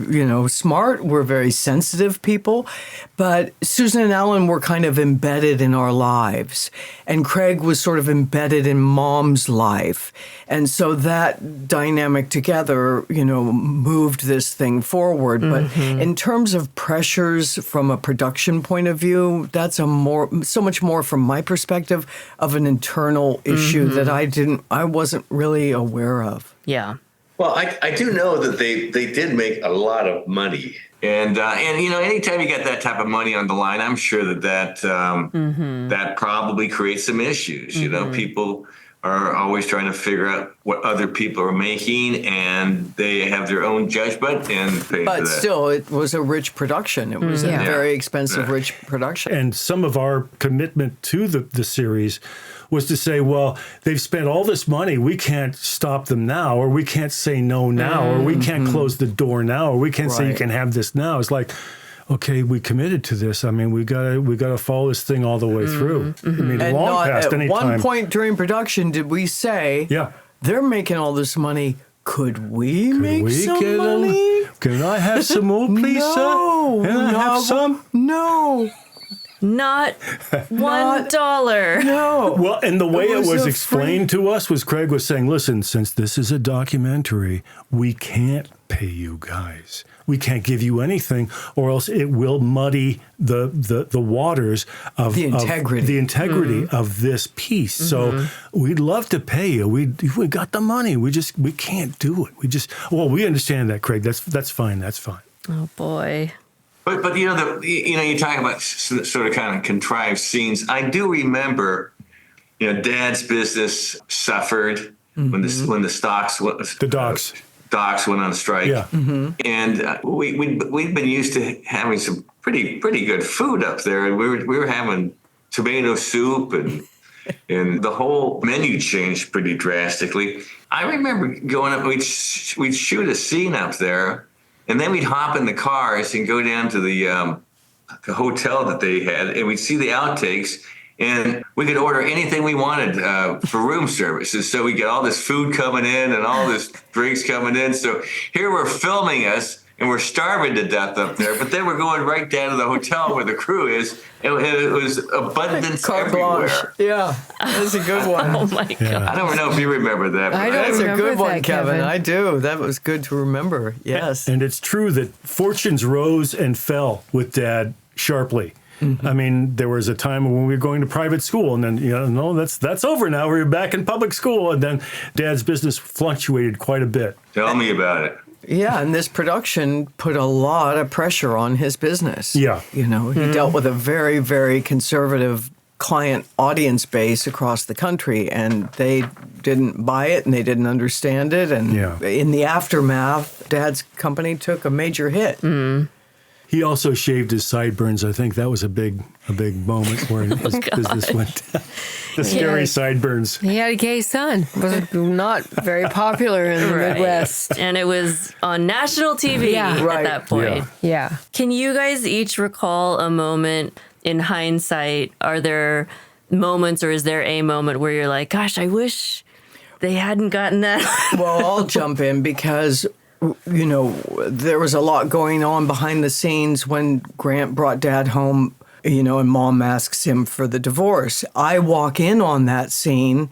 smart. We're very sensitive people. But Susan and Alan were kind of embedded in our lives. And Craig was sort of embedded in Mom's life. And so that dynamic together, moved this thing forward. But in terms of pressures from a production point of view, that's so much more from my perspective of an internal issue that I wasn't really aware of. Yeah. Well, I do know that they did make a lot of money. And anytime you get that type of money on the line, I'm sure that probably creates some issues. People are always trying to figure out what other people are making, and they have their own judgment and pay for that. But still, it was a rich production. It was a very expensive, rich production. And some of our commitment to the series was to say, well, they've spent all this money. We can't stop them now, or we can't say no now, or we can't close the door now, or we can't say you can have this now. It's like, okay, we committed to this. I mean, we gotta follow this thing all the way through. I mean, And long not past at any one time. point during production did we say, Yeah. they're making all this money. Could we make we some get a- money? Can I have some more, please, No, sir? Can I no, have some? No, Not $1. no. Well, and the way it was was a explained to us was Craig was saying, listen, since this is a documentary, we can't pay you guys. We can't give you anything, or else it will muddy the waters of The integrity. of this piece. So we'd love to pay you. We got the money. We can't do it. We understand that, Craig. That's fine. That's fine. Oh boy. But you talk about sort of kind of contrived scenes. I do remember, Dad's business suffered when the stocks The docs. docks went on strike. Yeah. And we'd been used to having some pretty good food up there, and we were having tomato soup and the whole menu changed pretty drastically. I remember going up, we'd shoot a scene up there, and then we'd hop in the cars and go down to the hotel that they had, and we'd see the outtakes, and we could order anything we wanted for room services. So we get all this food coming in and all this drinks coming in. So here we're filming us, and we're starving to death up there, but then we're going right down to the hotel where the crew is, and it was abundance Carte blanche. everywhere. Yeah, that's a good one. Oh my God. I don't know if you remember that. But I don't That's a remember good one, that, Kevin. Kevin. I do. That was good to remember. Yes. And it's true that fortunes rose and fell with Dad sharply. I mean, there was a time when we were going to private school, and then no, that's over now. We're back in public school, and then Dad's business fluctuated quite a bit. Tell me about it. Yeah, and this production put a lot of pressure on his business. Yeah. He dealt with a very, very conservative client audience base across the country, and they didn't buy it and they didn't understand it. And in the aftermath, Dad's company took a major hit. He also shaved his sideburns. I think that was a big moment where his business went down. The scary sideburns. He had a gay son. Was not very popular in the Midwest. And it was on national TV at that point. Yeah. Can you guys each recall a moment in hindsight? Are there moments, or is there a moment where you're like, gosh, I wish they hadn't gotten that? Well, I'll jump in because, there was a lot going on behind the scenes when Grant brought Dad home, and Mom asks him for the divorce. I walk in on that scene,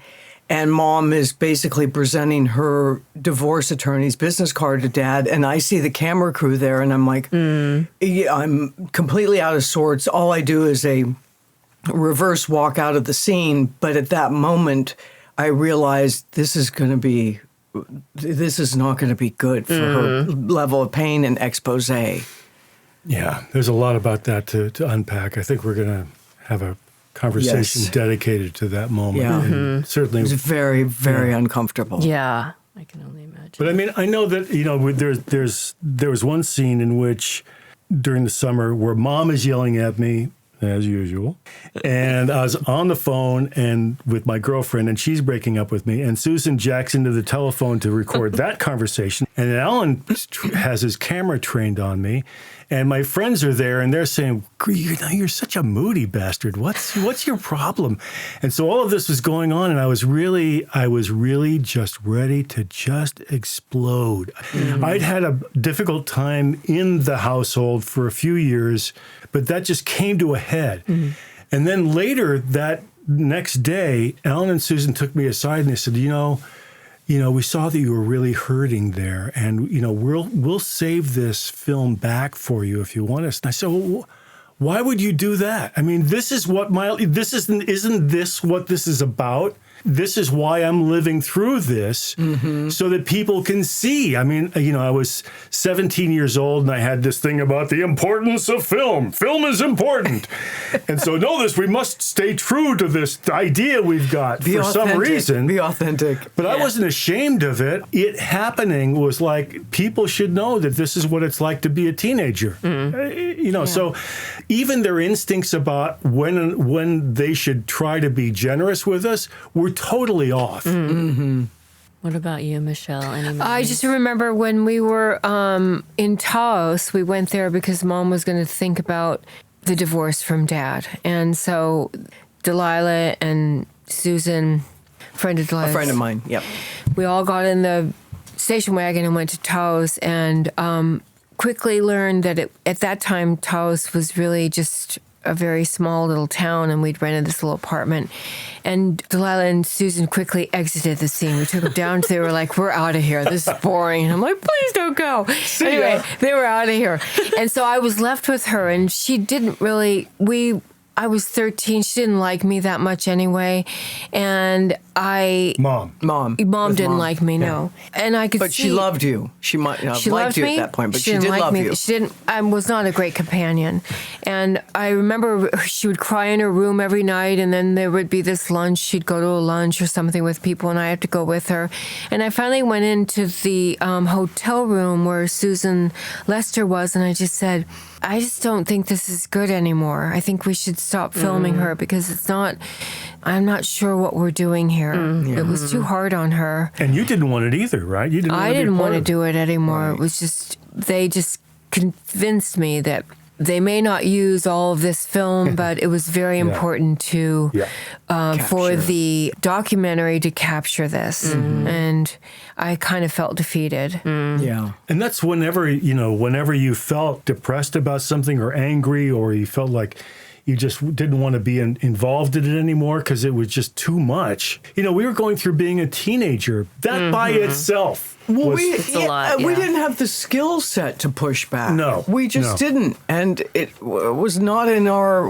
and Mom is basically presenting her divorce attorney's business card to Dad, and I see the camera crew there, and I'm like, I'm completely out of sorts. All I do is a reverse walk out of the scene, but at that moment, I realized this is not going to be good for her level of pain and expose. Yeah, there's a lot about that to unpack. I think we're going to have a conversation dedicated to that moment. Yeah. And certainly, It was very, very uncomfortable. Yeah, I can only imagine. But I mean, I know that there was one scene in which during the summer where Mom is yelling at me as usual, and I was on the phone and with my girlfriend, and she's breaking up with me, and Susan jacks into the telephone to record that conversation, and Alan has his camera trained on me, and my friends are there, and they're saying, "You're such a moody bastard. What's your problem?" And so all of this was going on, and I was really just ready to just explode. I'd had a difficult time in the household for a few years, but that just came to a head. And then later that next day, Alan and Susan took me aside and they said, we saw that you were really hurting there, and we'll save this film back for you if you want us. And I said, well, why would you do that? I mean, isn't this what this is about? This is why I'm living through this, so that people can see. I mean, I was 17 years old and I had this thing about the importance of film. Film is important. And so we must stay true to this idea we've got for some reason. Be authentic. But I wasn't ashamed of it. It happening was like, people should know that this is what it's like to be a teenager. So even their instincts about when they should try to be generous with us were totally off. What about you, Michelle? Any I memories? just remember when we were in Taos, we went there because Mom was going to think about the divorce from Dad. And so Delilah and Susan, a friend of mine, yep. we all got in the station wagon and went to Taos and quickly learned that at that time, Taos was really just a very small little town, and we'd rented this little apartment. And Delilah and Susan quickly exited the scene. We took them down. They were like, "We're out of here. This is boring." And I'm like, "Please don't go." Anyway, they were out of here. And so I was left with her, and she didn't really, I was 13. She didn't like me that much anyway. And Mom didn't like me, no. And I could But see. she loved you. She might not have liked you me. at that point, but she didn't did like love me. you. She didn't. I was not a great companion, and I remember she would cry in her room every night, and then there would be this lunch. She'd go to a lunch or something with people, and I had to go with her. And I finally went into the hotel room where Susan Lester was, and I just said, "I just don't think this is good anymore. I think we should stop filming her because it's not. I'm not sure what we're doing here. It was too hard on her." And you didn't want it either, right? You didn't. I want to didn't want to it. do it anymore. Right. It was just, they just convinced me that they may not use all of this film, but it was very important to, for the documentary to capture this. And I kind of felt defeated. Yeah. And that's whenever you felt depressed about something or angry, or you felt like you just didn't want to be involved in it anymore because it was just too much. We were going through being a teenager. That by itself was... It's a lot, we didn't have the skill set to push back. No. We just didn't. And it was not in our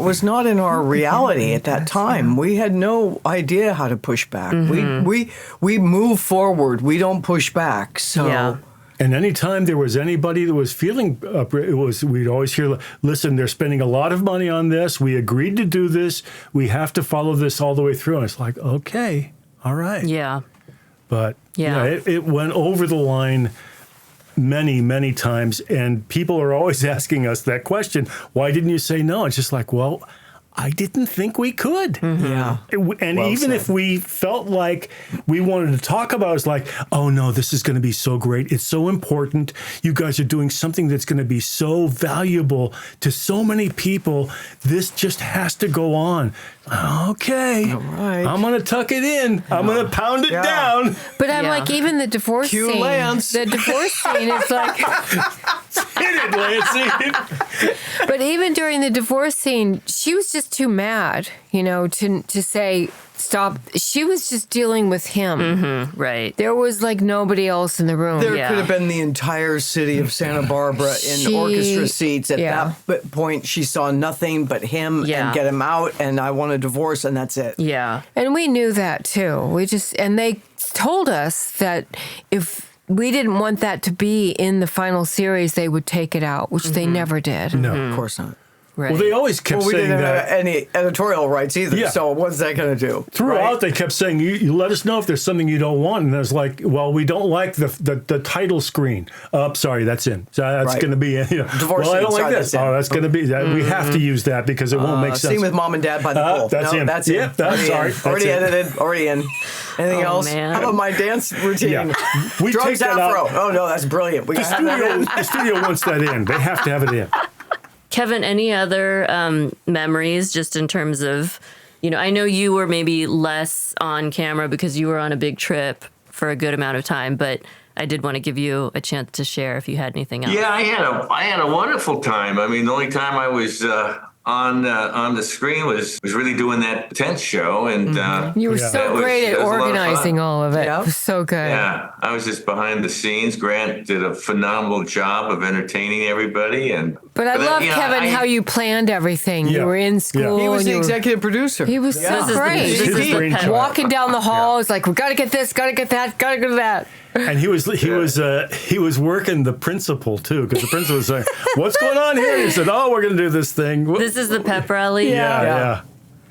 reality at that time. We had no idea how to push back. We move forward. We don't push back. So... Yeah. And anytime there was anybody that was feeling we'd always hear, "Listen, they're spending a lot of money on this. We agreed to do this. We have to follow this all the way through." And it's like, okay, all right. Yeah. But it went over the line many, many times. And people are always asking us that question. Why didn't you say no? It's just like, well, I didn't think we could. Yeah. And even if we felt like we wanted to talk about it, it's like, oh no, this is going to be so great. It's so important. You guys are doing something that's going to be so valuable to so many people. This just has to go on. Okay. All right. I'm going to tuck it in. I'm going to pound it down. But I'm like, even the divorce Cue scene. Lance. The divorce scene is like... Hit it, Lancey. But even during the divorce scene, she was just too mad, to say stop. She was just dealing with him. Right. There was like nobody else in the room. There could have been the entire city of Santa Barbara in orchestra seats. At that point, she saw nothing but him and get him out, and I want a divorce, and that's it. Yeah. And we knew that too. And they told us that if we didn't want that to be in the final series, they would take it out, which they never did. No. Of course not. Right. Well, they always kept We saying didn't that. have any editorial rights either, Yeah. so what's that going to do? Throughout, they kept saying, you let us know if there's something you don't want. And I was like, well, we don't like the title screen. Sorry, that's in. So that's going to be in. Divorce well, I don't scene, like sorry, this. that's in. Oh, that's going to be that. We have to use that because it won't make sense. Scene with mom and dad by the pool. That's in. That's in. Yep, that's Already sorry. in. Already That's edited. Already in. Anything else? Man. How about my dance routine? Yeah. We take Drums that afro. out. Oh, no, that's brilliant. We The got that. studio wants that in. They have to have it in. Kevin, any other memories just in terms of, I know you were maybe less on camera because you were on a big trip for a good amount of time, but I did want to give you a chance to share if you had anything else. Yeah, I had a wonderful time. I mean, the only time I was on the screen was really doing that tent show, and You were so great at that was a lot of organizing fun. all of it. Yeah. It was so good. Yeah, I was just behind the scenes. Grant did a phenomenal job of entertaining everybody, But I love, Kevin, how you planned everything. Yeah. You were in school. He was and the you were- executive producer. He was This is so the- great. this is the brainchild. pep- Walking down the hall, it's like, we got to get this, got to get that, got to go to that. And he was working the principal too, because the principal was saying, "What's going on here?" And he said, "Oh, we're going to do this thing." This is the pep rally. Yeah.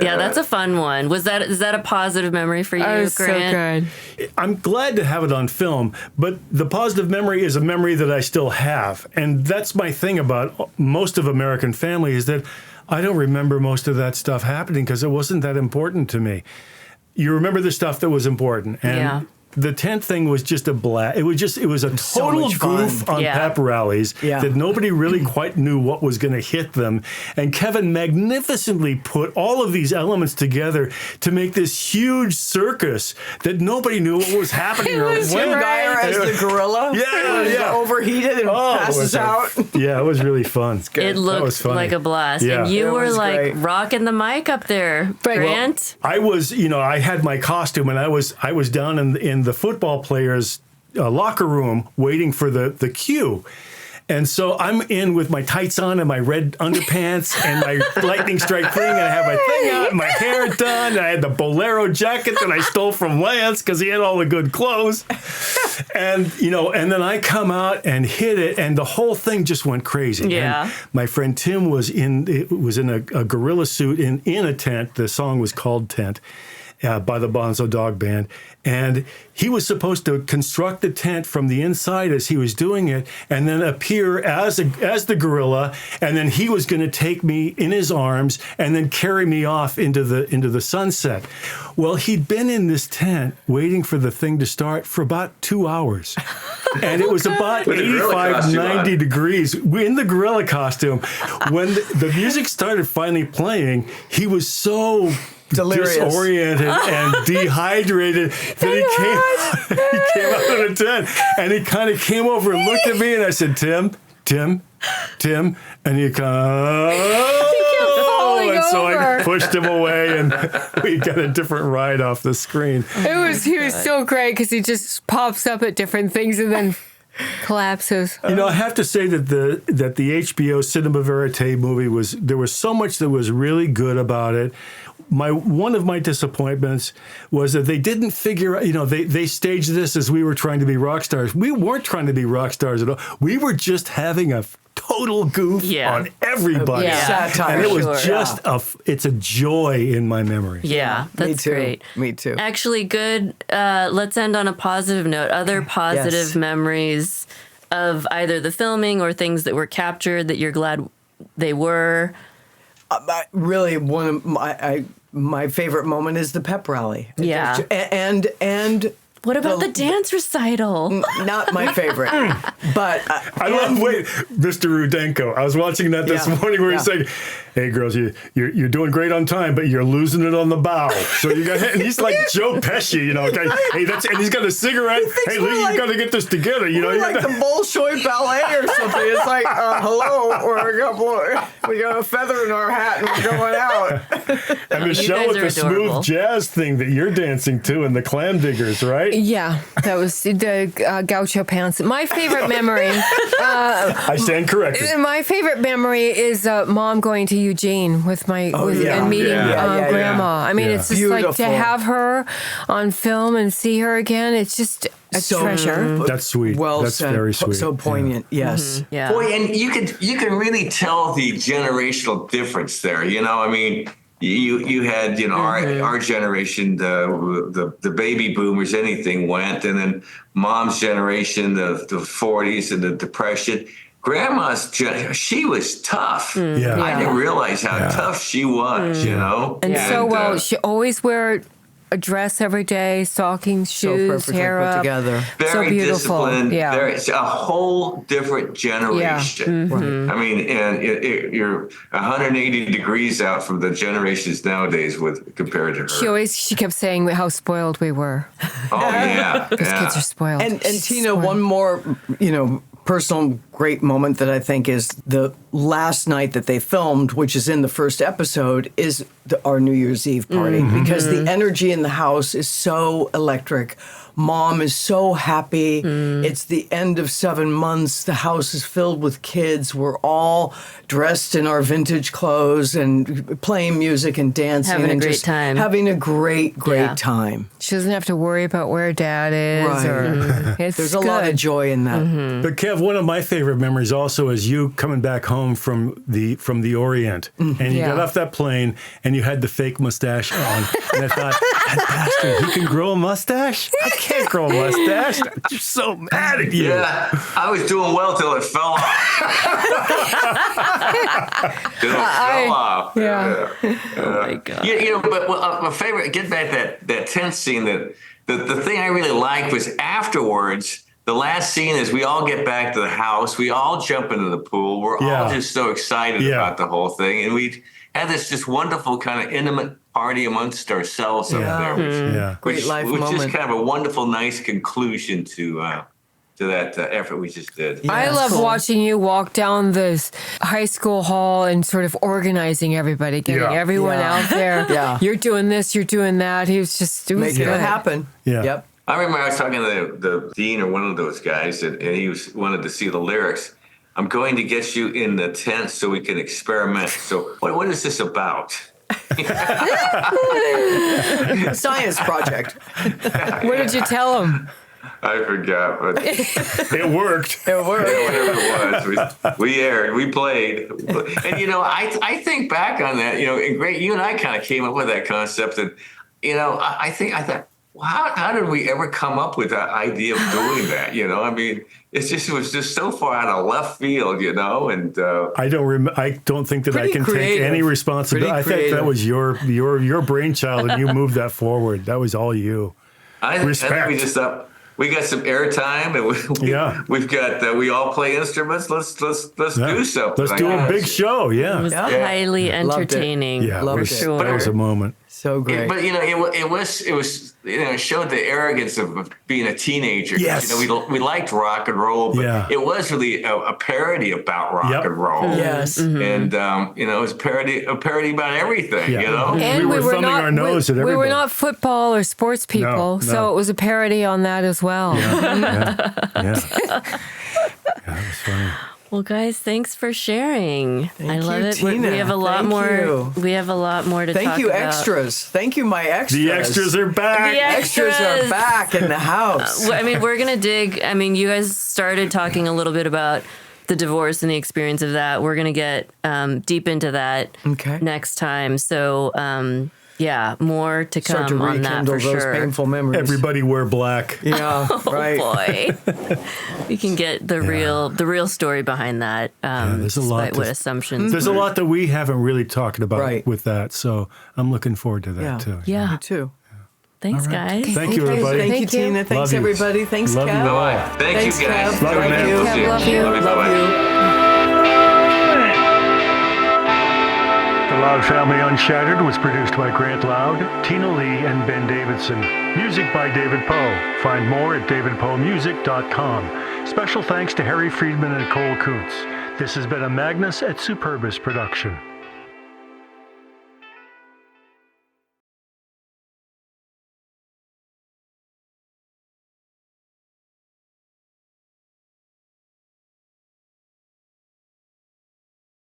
Yeah, that's a fun one. Is that a positive memory for you, It was Grant? so good. I'm glad to have it on film, but the positive memory is a memory that I still have. And that's my thing about most of American Family is that I don't remember most of that stuff happening because it wasn't that important to me. You remember the stuff that was important. And the tent thing was just a blast. It was a so total much fun. goof on Yeah. pep rallies Yeah. that nobody really quite knew what was going to hit them. And Kevin magnificently put all of these elements together to make this huge circus that nobody knew what was happening. It or was when. Jim Geyer as the gorilla. Yeah, who's yeah. overheated and passes out. Yeah, it was really fun. It That was looked funny. like a blast. Yeah. And you It were was like great. rocking the mic up there, Grant. I was, I had my costume, and I was down in the football players' locker room waiting for the cue. And so I'm in with my tights on and my red underpants and my lightning strike thing. And I have my thing out and my hair done. And I had the bolero jacket that I stole from Lance because he had all the good clothes. And, and then I come out and hit it, and the whole thing just went crazy. Yeah. And my friend Tim was in a gorilla suit in a tent. The song was called Tent. By the Bonzo Dog Band. And he was supposed to construct the tent from the inside as he was doing it, and then appear as the gorilla, and then he was going to take me in his arms and then carry me off into the sunset. Well, he'd been in this tent waiting for the thing to start for about 2 hours. And it was about With the gorilla 85, costume 90 on. degrees in the gorilla costume. When the music started finally playing, he was so Delirious. disoriented and dehydrated that he came out of the tent, and he kind of came over and looked at me, and I said, Tim, and he kind of, falling and so I over. pushed him away, and we got a different ride off the screen. He was so great because he just pops up at different things and then collapses. I have to say that the HBO Cinema Verite movie there was so much that was really good about it. One of my disappointments was that they didn't figure out, they staged this as we were trying to be rock stars. We weren't trying to be rock stars at all. We were just having a total goof on everybody. Yeah. Satire. And it was Sure. just it's a joy in my memory. Yeah, that's Me too. great. Me too. Actually, good. Let's end on a positive note. Other positive Yes. memories of either the filming or things that were captured that you're glad they were. Really, one of my favorite moment is the pep rally. Yeah. And What about the dance recital? not my favorite, but I love Mr. Rudenko. I was watching that this Yeah. morning where he's Yeah. saying, "Hey girls, you're doing great on time, but you're losing it on the bow." So you got, and he's like Joe Pesci, okay. Hey, and he's got a cigarette. Hey, we're Lee, like- you got to get this together. we're like the Bolshoi Ballet or something. It's like, hello, we got a feather in our hat and we're going out. and you Michelle guys with are the adorable. smooth jazz thing that you're dancing to, and the clam diggers, right? Yeah, that was the gaucho pants. My favorite memory. I stand corrected. My favorite memory is Mom going to Eugene with yeah. and meeting Yeah. Grandma. I mean, Yeah. it's just like to Beautiful. have her on film and see her again. It's just a treasure. That's sweet. Well That's said. very sweet. So poignant. Yes. Yeah. Boy, and you can really tell the generational difference there. I mean, you had our generation, the baby boomers, anything went, and then Mom's generation, the 40s and the Depression. Grandma's she was tough. Yeah. I didn't realize how tough she was. And so well, she always wear a dress every day, stockings, So shoes, perfectly hair put up. together. very so beautiful. disciplined. Yeah. It's a whole different generation. I mean, and you're 180 degrees out from the generations nowadays compared to her. She kept saying how spoiled we were. Oh yeah, Those kids are spoiled. And Tina, one more, personal great moment that I think is the last night that they filmed, which is in the first episode, is our New Year's Eve party because the energy in the house is so electric. Mom is so happy. It's the end of 7 months. The house is filled with kids. We're all dressed in our vintage clothes and playing music and dancing. Having a and great just time. Having a great Yeah. time. She doesn't have to worry about where Dad is. Right. Or it's There's a lot of good. joy in that. But Kev, one of my favorite favorite memories also is you coming back home from the Orient, and you got off that plane, and you had the fake mustache on, and I thought, that bastard, he can grow a mustache? I can't grow a mustache. I'm just so mad at you. Yeah, I was doing well till it fell off. Till it fell off. Yeah. Oh my God. You know, but my favorite, get back that tent scene, that the thing I really liked was afterwards, the last scene is we all get back to the house. We all jump into the pool. We're all just so excited about the whole thing. And we had this just wonderful kind of intimate party amongst ourselves up there. Great life which moment. is kind of a wonderful, nice conclusion to that effort we just did. Yeah, I that's love cool. watching you walk down this high school hall and sort of organizing everybody, getting everyone out there. You're doing this, you're doing that. It was Making good. it happen. Yeah. Yep. I remember I was talking to the dean or one of those guys, and he wanted to see the lyrics. I'm going to get you in the tent so we can experiment. So what is this about? Science project. What did you tell him? I forgot, but It worked. It worked. whatever it was, we aired, we played. And, you know, I think back on that, you know, and great, you and I kind of came up with that concept. And, you know, I thought, well, how did we ever come up with that idea of doing that? You know, I mean, it was just so far out of left field, you know, and I don't think that Pretty I can creative. take any responsibility. I think that was your brainchild, and you moved that forward. That was all you. I think Respect. we just thought, we got some airtime, and we've got we all play instruments. Let's do something. Let's do a big show. It Yeah. was highly Loved it. entertaining. Yeah. Loved It it. was, Sure. that was a moment. So great. But you know, it was you know, it showed the arrogance of being a teenager. Yes. You know, we liked rock and roll, but it was really a parody about rock and roll. Yes. And you know, it was a parody about everything. Yeah. You know. And we were thumbing our nose at we were everybody. not football or sports people, No. so it was a parody on that as well. Yeah. That was funny. Well, guys, thanks for sharing. I love you, it. Tina. We have a lot Thank more. you. We have a lot more to talk about. Thank you, extras. Thank you, my extras. The extras are back. The Extras are extras. back in the house. I mean, we're going to dig. I mean, you guys started talking a little bit about the divorce and the experience of that. We're going to get deep into that next time. So, yeah, more to Start to come on that rekindle for those sure. painful memories. Everybody wear black. Yeah, right. Boy, we can get the real story behind that. There's a lot despite what assumptions. There's a lot that we haven't really talked about Right. with that. So I'm looking forward to that too. Yeah. Me too. Thanks, guys. Thank you, everybody. Thank you, Tina. Thanks, Love you. everybody. Thanks, Love you Kev. all. Thanks, you guys. Kev. Love you, Thank man. you. Kev, love you. Love you. Love Bye-bye. you. The Loud Family Unshattered was produced by Grant Loud, Tina Lee, and Ben Davidson. Music by David Poe. Find more at davidpoemusic.com. Special thanks to Harry Friedman and Cole Kuntz. This has been a Magnus et Superbus production.